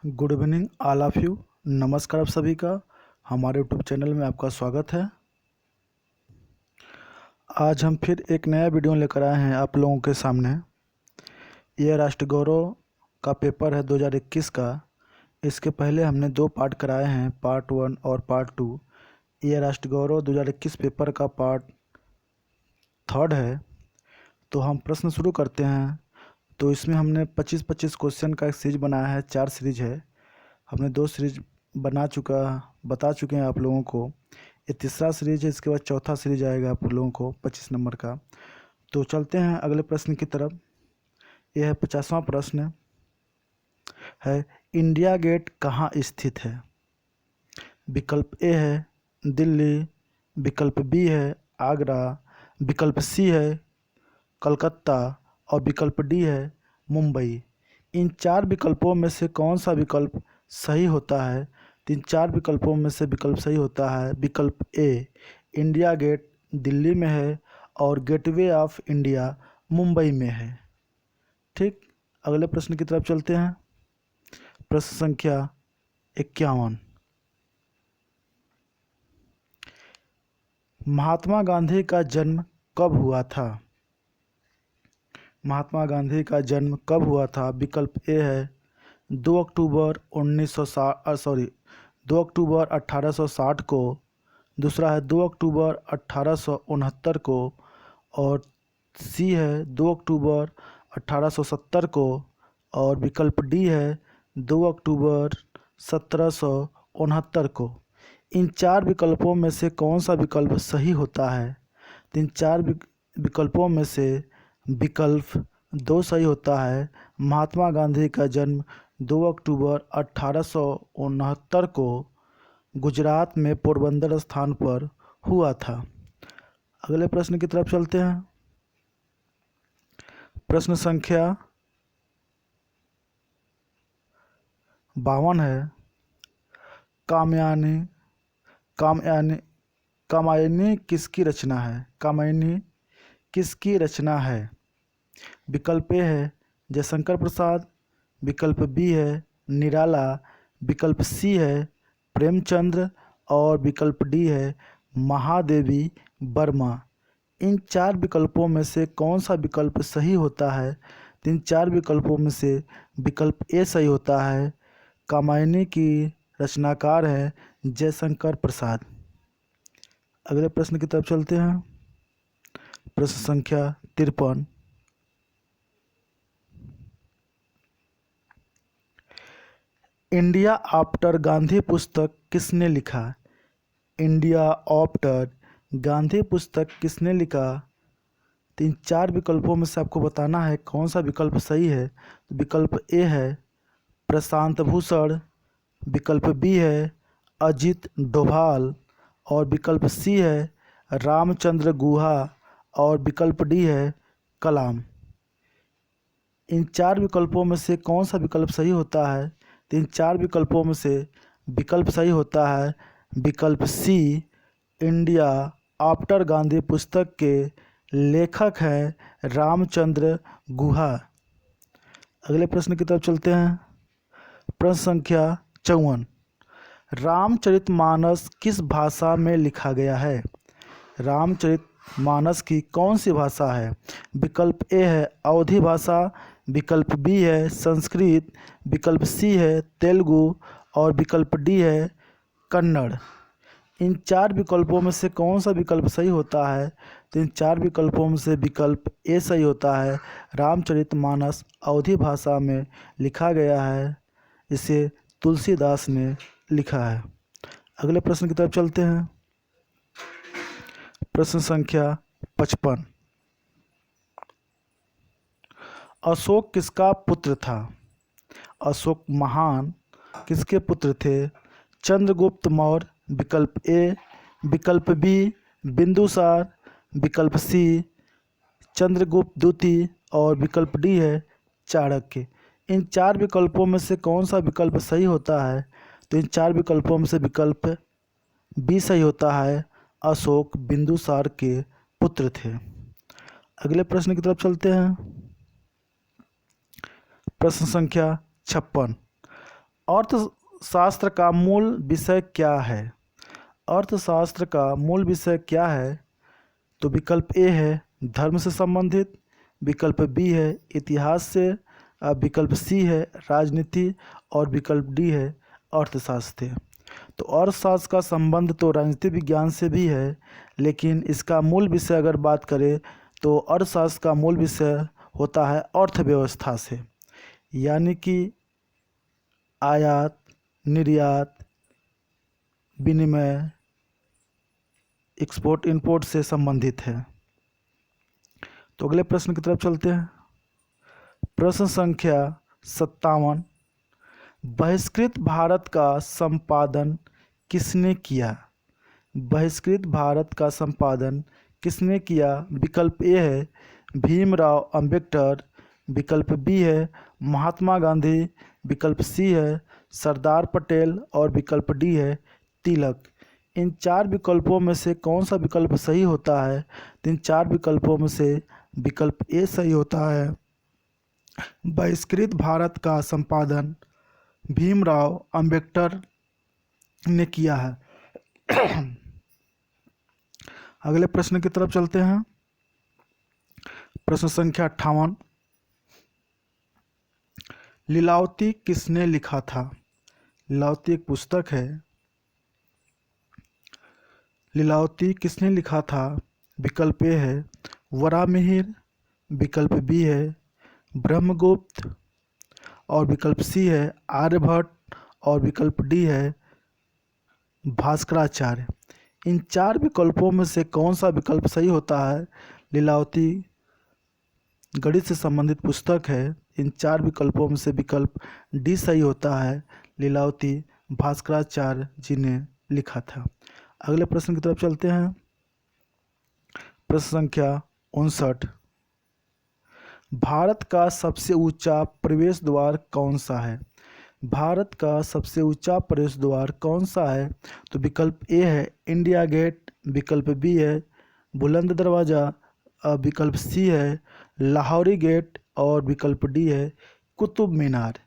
Good evening all of you. नमस्कार आप सभी का हमारे यूट्यूब चैनल में आपका स्वागत है। आज हम फिर एक नया वीडियो लेकर आए हैं आप लोगों के सामने। यह राष्ट्र गौरव का पेपर है 2021 का। इसके पहले हमने दो पार्ट कराए हैं, पार्ट 1 और पार्ट 2। यह राष्ट्र गौरव 2021 पेपर का पार्ट 3 है। तो हम प्रश्न शुरू करते हैं। तो इसमें हमने 25-25 क्वेश्चन का एक सीरीज बनाया है, 4 सीरीज है। हमने 2 सीरीज बता चुके हैं आप लोगों को। ये तीसरा सीरीज है, इसके बाद चौथा सीरीज आएगा आप लोगों को 25 नंबर का। तो चलते हैं अगले प्रश्न की तरफ। यह है 50वां प्रश्न है, इंडिया गेट कहाँ स्थित है? विकल्प ए है दिल्ली, विकल्प बी है आगरा, विकल्प सी है कलकत्ता और विकल्प डी है मुंबई। इन 4 विकल्पों में से कौन सा विकल्प सही होता है? तो इन 4 विकल्पों में से विकल्प सही होता है विकल्प ए, इंडिया गेट दिल्ली में है और गेटवे ऑफ इंडिया मुंबई में है। ठीक, अगले प्रश्न की तरफ चलते हैं। प्रश्न संख्या 51, महात्मा गांधी का जन्म कब हुआ था? महात्मा गांधी का जन्म कब हुआ था? विकल्प ए है 2 अक्टूबर 1860 को, दूसरा है 2 अक्टूबर 1869 को और सी है 2 अक्टूबर 1870 को और विकल्प डी है 2 अक्टूबर 1769 को। इन 4 विकल्पों में से कौन सा विकल्प सही होता है? तो इन 4 विकल्पों में से विकल्प 2 सही होता है। महात्मा गांधी का जन्म 2 अक्टूबर 1869 को गुजरात में पोरबंदर स्थान पर हुआ था। अगले प्रश्न की तरफ चलते हैं। प्रश्न संख्या 52 है, कामयानी कामयानी कामायनी किसकी रचना है? कामायनी किसकी रचना है? विकल्प ए है जयशंकर प्रसाद, विकल्प बी है निराला, विकल्प सी है प्रेमचंद्र और विकल्प डी है महादेवी वर्मा। इन 4 विकल्पों में से कौन सा विकल्प सही होता है? इन 4 विकल्पों में से विकल्प ए सही होता है। कामायनी की रचनाकार है जयशंकर प्रसाद। अगले प्रश्न की तरफ चलते हैं। प्रश्न संख्या 53, इंडिया आफ्टर गांधी पुस्तक किसने लिखा? इंडिया आफ्टर गांधी पुस्तक किसने लिखा? तो इन 4 विकल्पों में से आपको बताना है कौन सा विकल्प सही है। तो विकल्प ए है प्रशांत भूषण, विकल्प बी है अजित डोभाल और विकल्प सी है रामचंद्र गुहा और विकल्प डी है कलाम। इन 4 विकल्पों में से कौन सा विकल्प सही होता है? तो इन 4 विकल्पों में से विकल्प सही होता है विकल्प सी, इंडिया आफ्टर गांधी पुस्तक के लेखक हैं रामचंद्र गुहा। अगले प्रश्न की तरफ चलते हैं। प्रश्न संख्या 54, रामचरितमानस किस भाषा में लिखा गया है? रामचरितमानस की कौन सी भाषा है? विकल्प ए है अवधी भाषा, विकल्प बी है संस्कृत, विकल्प सी है तेलुगु और विकल्प डी है कन्नड़। इन 4 विकल्पों में से कौन सा विकल्प सही होता है? तो इन 4 विकल्पों में से विकल्प ए सही होता है। रामचरितमानस अवधी भाषा में लिखा गया है, इसे तुलसीदास ने लिखा है। अगले प्रश्न की तरफ चलते हैं। प्रश्न संख्या 55, अशोक किसका पुत्र था? अशोक महान किसके पुत्र थे? चंद्रगुप्त मौर्य, विकल्प ए, विकल्प बी बिंदुसार, विकल्प सी चंद्रगुप्त द्वितीय और विकल्प डी है चाणक्य। इन 4 विकल्पों में से कौन सा विकल्प सही होता है? तो इन 4 विकल्पों में से विकल्प बी सही होता है, अशोक बिंदुसार के पुत्र थे। अगले प्रश्न की तरफ चलते हैं। प्रश्न संख्या 56, अर्थशास्त्र का मूल विषय क्या है? अर्थशास्त्र का मूल विषय क्या है? तो विकल्प ए है धर्म से संबंधित, विकल्प बी है इतिहास से, विकल्प सी है राजनीति और विकल्प डी है अर्थशास्त्र। तो अर्थशास्त्र का संबंध तो राजनीति विज्ञान से भी है, लेकिन इसका मूल विषय अगर बात करें तो अर्थशास्त्र का मूल विषय होता है अर्थव्यवस्था से, यानी कि आयात निर्यात विनिमय एक्सपोर्ट इंपोर्ट से संबंधित है। तो अगले प्रश्न की तरफ चलते हैं। प्रश्न संख्या 57, बहिष्कृत भारत का संपादन किसने किया? बहिष्कृत भारत का संपादन किसने किया? विकल्प ए है भीमराव अंबेडकर, विकल्प बी है महात्मा गांधी, विकल्प सी है सरदार पटेल और विकल्प डी है तिलक। इन चार विकल्पों में से कौन सा विकल्प सही होता है? तो इन चार विकल्पों में से विकल्प ए सही होता है। बहिष्कृत भारत का संपादन भीमराव अंबेडकर ने किया है। अगले प्रश्न की तरफ चलते हैं। प्रश्न संख्या 58, लीलावती किसने लिखा था? लीलावती एक पुस्तक है। लीलावती किसने लिखा था? विकल्प ए है वराहमिहिर, विकल्प बी है ब्रह्मगुप्त और विकल्प सी है आर्यभट्ट और विकल्प डी है भास्कराचार्य। इन चार विकल्पों में से कौन सा विकल्प सही होता है? लीलावती गणित से संबंधित पुस्तक है। इन चार विकल्पों में से विकल्प डी सही होता है। लीलावती भास्कराचार्य जी ने लिखा था। अगले प्रश्न की तरफ चलते हैं। प्रश्न संख्या 59, भारत का सबसे ऊंचा प्रवेश द्वार कौन सा है? भारत का सबसे ऊंचा प्रवेश द्वार कौन सा है? तो विकल्प ए है इंडिया गेट, विकल्प बी है बुलंद दरवाज़ा, विकल्प सी है लाहौरी गेट और विकल्प डी है कुतुब मीनार।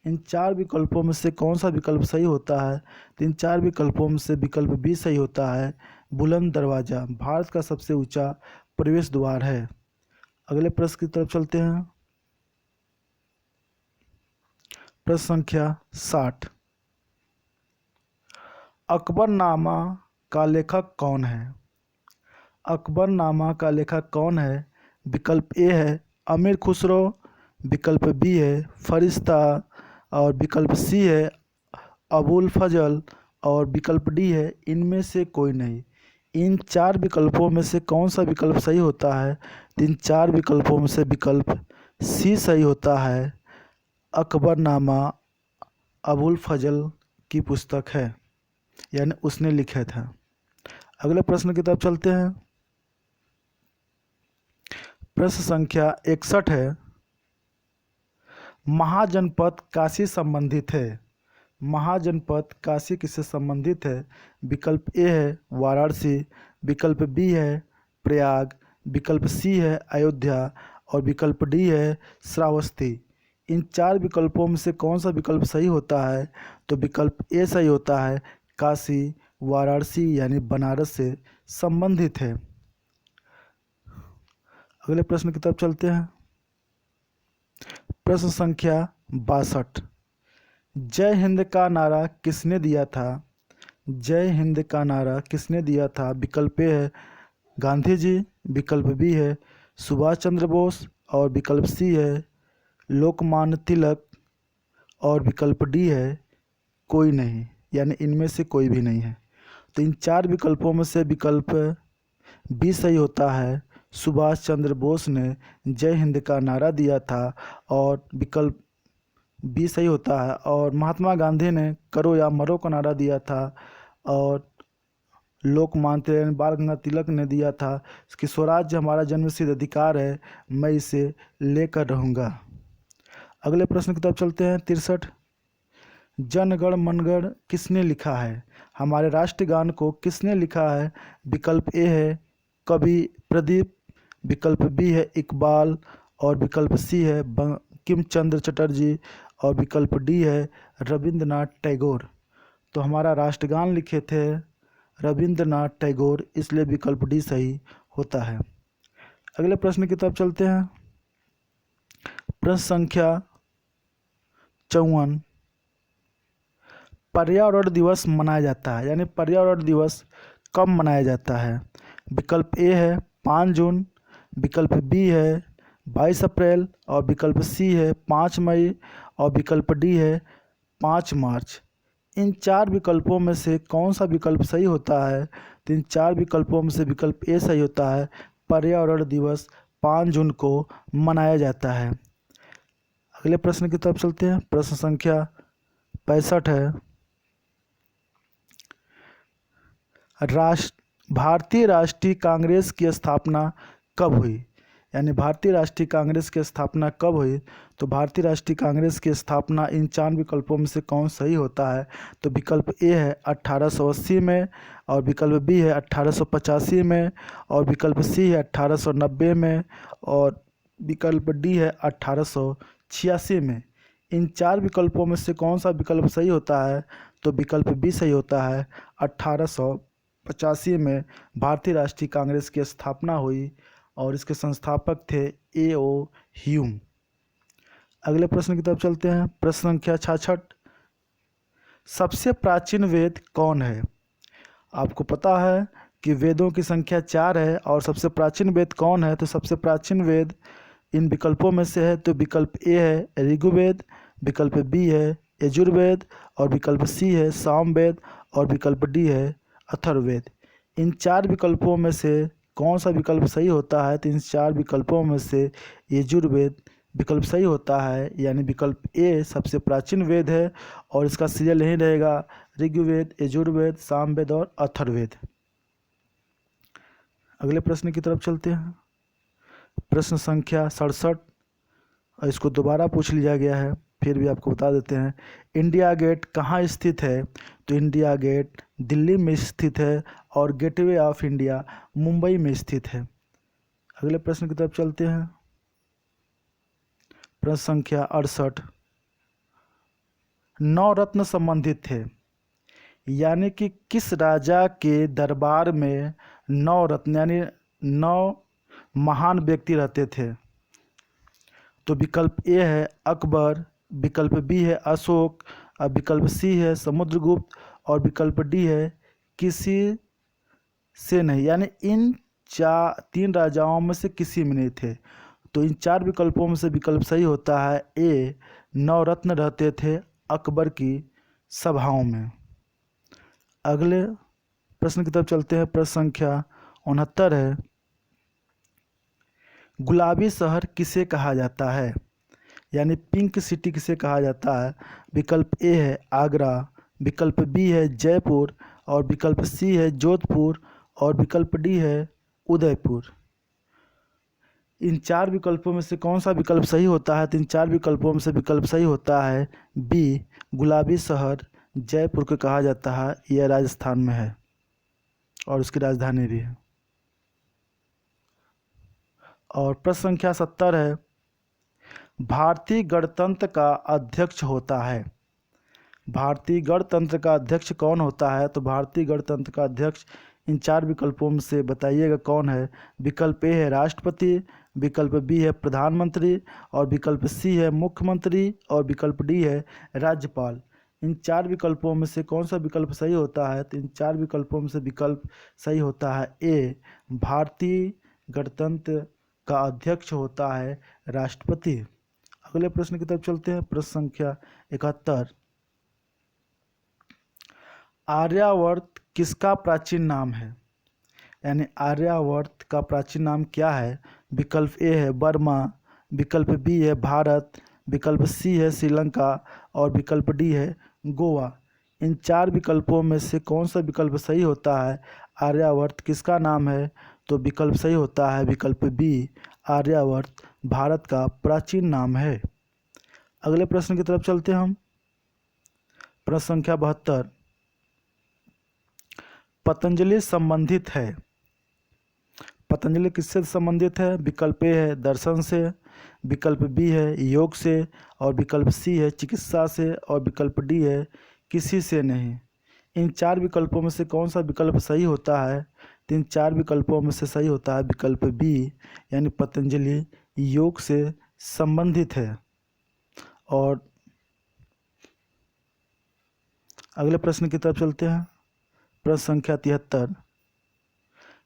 इन चार विकल्पों में से कौन सा विकल्प सही होता है? तो इन चार विकल्पों में से विकल्प बी सही होता है। बुलंद दरवाज़ा भारत का सबसे ऊंचा प्रवेश द्वार है। अगले प्रश्न की तरफ चलते हैं। प्रश्न संख्या 60, अकबरनामा का लेखक कौन है? अकबरनामा का लेखक कौन है? विकल्प ए है अमीर खुसरो, विकल्प बी है फरिश्ता और विकल्प सी है अबुल फजल और विकल्प डी है इनमें से कोई नहीं। इन चार विकल्पों में से कौन सा विकल्प सही होता है? इन चार विकल्पों में से विकल्प सी सही होता है। अकबरनामा अबुल फजल की पुस्तक है, यानी उसने लिखा था। अगले प्रश्न की तरफ चलते हैं। प्रश्न संख्या 61 है, महाजनपद काशी संबंधित है। महाजनपद काशी किससे संबंधित है? विकल्प ए है वाराणसी, विकल्प बी है प्रयाग, विकल्प सी है अयोध्या और विकल्प डी है श्रावस्ती। इन चार विकल्पों में से कौन सा विकल्प सही होता है? तो विकल्प ए सही होता है, काशी वाराणसी यानी बनारस से संबंधित है। अगले प्रश्न की तरफ चलते हैं। प्रश्न संख्या 62, जय हिंद का नारा किसने दिया था? जय हिंद का नारा किसने दिया था? विकल्प ए है गांधी जी, विकल्प बी है सुभाष चंद्र बोस और विकल्प सी है लोकमान्य तिलक और विकल्प डी है कोई नहीं, यानी इनमें से कोई भी नहीं है। तो इन चार विकल्पों में से विकल्प बी सही होता है। सुभाष चंद्र बोस ने जय हिंद का नारा दिया था और विकल्प बी सही होता है। और महात्मा गांधी ने करो या मरो का नारा दिया था और लोकमान्य तिलक बाल गंगाधर तिलक ने दिया था कि स्वराज्य हमारा जन्मसिद्ध अधिकार है, मैं इसे लेकर रहूँगा। अगले प्रश्न की तरफ चलते हैं। 63, जनगण मनगढ़ किसने लिखा है? हमारे राष्ट्रगान को किसने लिखा है? विकल्प ए है कवि प्रदीप, विकल्प बी है इकबाल और विकल्प सी है बंकिम चंद्र चटर्जी और विकल्प डी है रविंद्रनाथ टैगोर। तो हमारा राष्ट्रगान लिखे थे रविंद्रनाथ टैगोर, इसलिए विकल्प डी सही होता है। अगले प्रश्न की तरफ चलते हैं। प्रश्न संख्या 54। पर्यावरण दिवस मनाया जाता है, यानी पर्यावरण दिवस कब मनाया जाता है? विकल्प ए है 5 जून, विकल्प बी है 22 अप्रैल और विकल्प सी है 5 मई और विकल्प डी है 5 मार्च। इन चार विकल्पों में से कौन सा विकल्प सही होता है? तो इन चार विकल्पों में से विकल्प ए सही होता है। पर्यावरण दिवस 5 जून को मनाया जाता है। अगले प्रश्न की तरफ चलते हैं। प्रश्न संख्या 65 है। भारतीय राष्ट्रीय कांग्रेस की स्थापना कब हुई? यानी भारतीय राष्ट्रीय कांग्रेस की स्थापना कब हुई? तो भारतीय राष्ट्रीय कांग्रेस की स्थापना इन चार विकल्पों में से कौन सही होता है? तो विकल्प ए है 1880 में और विकल्प बी है 1885 में और विकल्प सी है 1890 में और विकल्प डी है 1886 में। इन चार विकल्पों में से कौन सा विकल्प सही होता है? तो विकल्प बी सही होता है। 1885 में भारतीय राष्ट्रीय कांग्रेस की स्थापना हुई और इसके संस्थापक थे ए.ओ. ह्यूम। अगले प्रश्न की तरफ चलते हैं। प्रश्न संख्या 66। सबसे प्राचीन वेद कौन है? आपको पता है कि वेदों की संख्या 4 है और सबसे प्राचीन वेद कौन है? तो सबसे प्राचीन वेद इन विकल्पों में से है। तो विकल्प ए है ऋग्वेद, विकल्प बी है यजुर्वेद और विकल्प सी है सामवेद और विकल्प डी है अथर्ववेद। इन चार विकल्पों में से कौन सा विकल्प सही होता है? तो इन चार विकल्पों में से यजुर्वेद विकल्प सही होता है, यानी विकल्प ए सबसे प्राचीन वेद है और इसका सीरियल यही रहेगा ऋग्वेद, यजुर्वेद, सामवेद और अथर्ववेद। अगले प्रश्न की तरफ चलते हैं। प्रश्न संख्या 67 और इसको दोबारा पूछ लिया गया है, फिर भी आपको बता देते हैं। इंडिया गेट कहाँ स्थित है? तो इंडिया गेट दिल्ली में स्थित है और गेटवे ऑफ इंडिया मुंबई में स्थित है। अगले प्रश्न की तरफ चलते हैं। प्रश्न संख्या 68। नवरत्न संबंधित थे, यानी कि किस राजा के दरबार में नवरत्न यानी 9 महान व्यक्ति रहते थे? तो विकल्प ए है अकबर, विकल्प बी है अशोक, अब विकल्प सी है समुद्रगुप्त और विकल्प डी है किसी से नहीं, यानी इन 3 राजाओं में से किसी में नहीं थे। तो इन 4 विकल्पों में से विकल्प सही होता है ए, नवरत्न रहते थे अकबर की सभाओं में। अगले प्रश्न की तरफ चलते हैं। प्रश्न संख्या 69 है। गुलाबी शहर किसे कहा जाता है? यानी पिंक सिटी किसे कहा जाता है? विकल्प ए है आगरा, विकल्प बी है जयपुर और विकल्प सी है जोधपुर और विकल्प डी है उदयपुर। इन 4 विकल्पों में से कौन सा विकल्प सही होता है? तो इन 4 विकल्पों में से विकल्प सही होता है बी, गुलाबी शहर जयपुर को कहा जाता है। यह राजस्थान में है और उसकी राजधानी भी है। और प्रश्न संख्या 70 है। भारतीय गणतंत्र का अध्यक्ष होता है। भारतीय गणतंत्र का अध्यक्ष कौन होता है? तो भारतीय गणतंत्र का अध्यक्ष इन 4 विकल्पों में से बताइएगा कौन है। विकल्प ए है राष्ट्रपति, विकल्प बी है प्रधानमंत्री और विकल्प सी है मुख्यमंत्री और विकल्प डी है राज्यपाल। इन 4 विकल्पों में से कौन सा विकल्प सही होता है? तो इन 4 विकल्पों में से विकल्प सही होता है ए, भारतीय गणतंत्र का अध्यक्ष होता है राष्ट्रपति। अगले प्रश्न की तरफ चलते हैं। प्रश्न संख्या 71। आर्यावर्त किसका प्राचीन नाम है? यानी आर्यावर्त का प्राचीन नाम क्या है? विकल्प ए है बर्मा, विकल्प बी है भारत, विकल्प सी है श्रीलंका और विकल्प डी है गोवा। इन 4 विकल्पों में से कौन सा विकल्प सही होता है? आर्यावर्त किसका नाम है? तो विकल्प सही होता है विकल्प बी, आर्यावर्त भारत का प्राचीन नाम है। अगले प्रश्न की तरफ चलते हैं हम। प्रश्न संख्या 72। पतंजलि संबंधित है। पतंजलि किससे संबंधित है? विकल्प ए है दर्शन से, विकल्प बी है योग से, और विकल्प सी है चिकित्सा से, और विकल्प डी है किसी से नहीं। इन 4 विकल्पों में से कौन सा विकल्प सही होता है? तो इन 4 विकल्पों में से सही होता है विकल्प बी, यानी पतंजलि योग से संबंधित है। और अगले प्रश्न की तरफ चलते हैं। प्रश्न संख्या 73।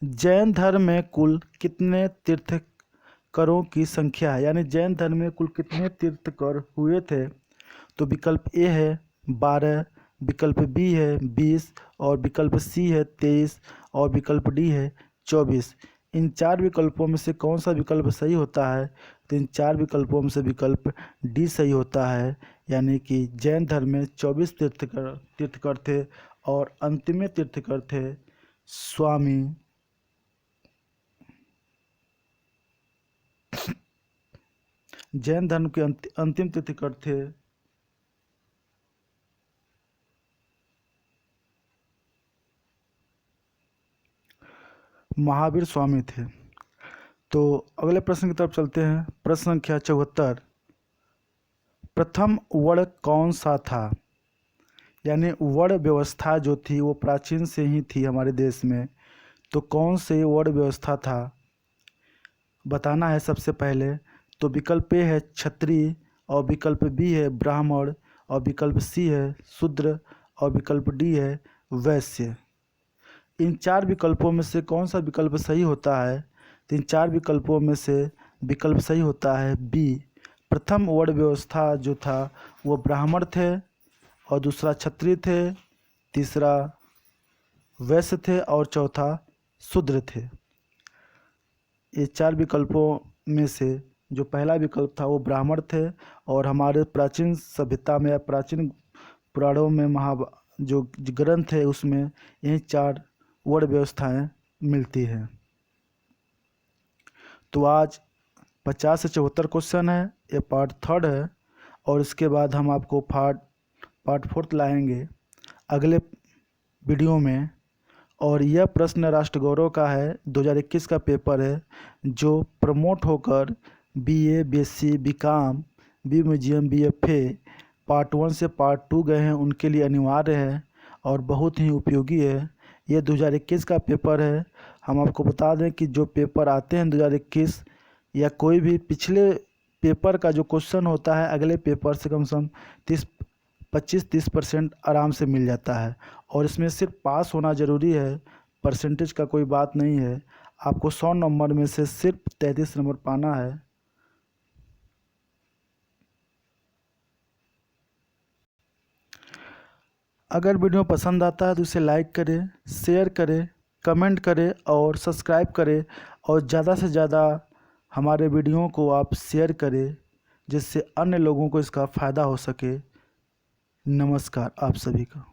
जैन धर्म में कुल कितने तीर्थंकरों की संख्या है? यानी जैन धर्म में कुल कितने तीर्थंकर हुए थे? तो विकल्प ए है 12, विकल्प बी है 20, और विकल्प सी है 23, और विकल्प डी है 24। इन 4 विकल्पों में से कौन सा विकल्प सही होता है? तो इन 4 विकल्पों में से विकल्प डी सही होता है, यानी कि जैन धर्म में 24 तीर्थंकर थे, और अंतिम तीर्थंकर थे स्वामी जैन धर्म के अंतिम तीर्थंकर थे महावीर स्वामी थे। तो अगले प्रश्न की तरफ चलते हैं। प्रश्न संख्या 74। प्रथम वर्ण कौन सा था? यानी वर्ण व्यवस्था जो थी वो प्राचीन से ही थी हमारे देश में, तो कौन से वर्ण व्यवस्था था बताना है सबसे पहले। तो विकल्प ए है क्षत्रिय, और विकल्प बी है ब्राह्मण, और विकल्प सी है शूद्र, और विकल्प डी है वैश्य। इन 4 विकल्पों में से कौन सा विकल्प सही होता है? तो इन 4 विकल्पों में से विकल्प सही होता है बी, प्रथम वर्ण व्यवस्था जो था वो ब्राह्मण थे, और दूसरा क्षत्रिय थे, तीसरा वैश्य थे, और चौथा शूद्र थे। ये 4 विकल्पों में से जो पहला विकल्प था वो ब्राह्मण थे, और हमारे प्राचीन सभ्यता में या प्राचीन पुराणों में जो ग्रंथ है उसमें यही 4 वर्ण व्यवस्थाएं मिलती हैं। तो आज 50 से 74 क्वेश्चन है, ये पार्ट 3 है, और इसके बाद हम आपको पार्ट 4 लाएंगे अगले वीडियो में। और यह प्रश्न राष्ट्र गौरव का है, 2021 का पेपर है, जो प्रमोट होकर BA, BSc, BCom, B museum, BFA part 1 से पार्ट 2 गए हैं, उनके लिए अनिवार्य है और बहुत ही उपयोगी है। ये 2021 का पेपर है। हम आपको बता दें कि जो पेपर आते हैं 2021 या कोई भी पिछले पेपर का जो क्वेश्चन होता है अगले पेपर से कम 25-30% आराम से मिल जाता है, और इसमें सिर्फ पास होना ज़रूरी है, परसेंटेज का कोई बात नहीं है। आपको 100 नंबर में से सिर्फ 33 नंबर पाना है। अगर वीडियो पसंद आता है तो इसे लाइक करें, शेयर करें, कमेंट करें और सब्सक्राइब करें, और ज़्यादा से ज़्यादा हमारे वीडियो को आप शेयर करें, जिससे अन्य लोगों को इसका फ़ायदा हो सके। नमस्कार आप सभी का।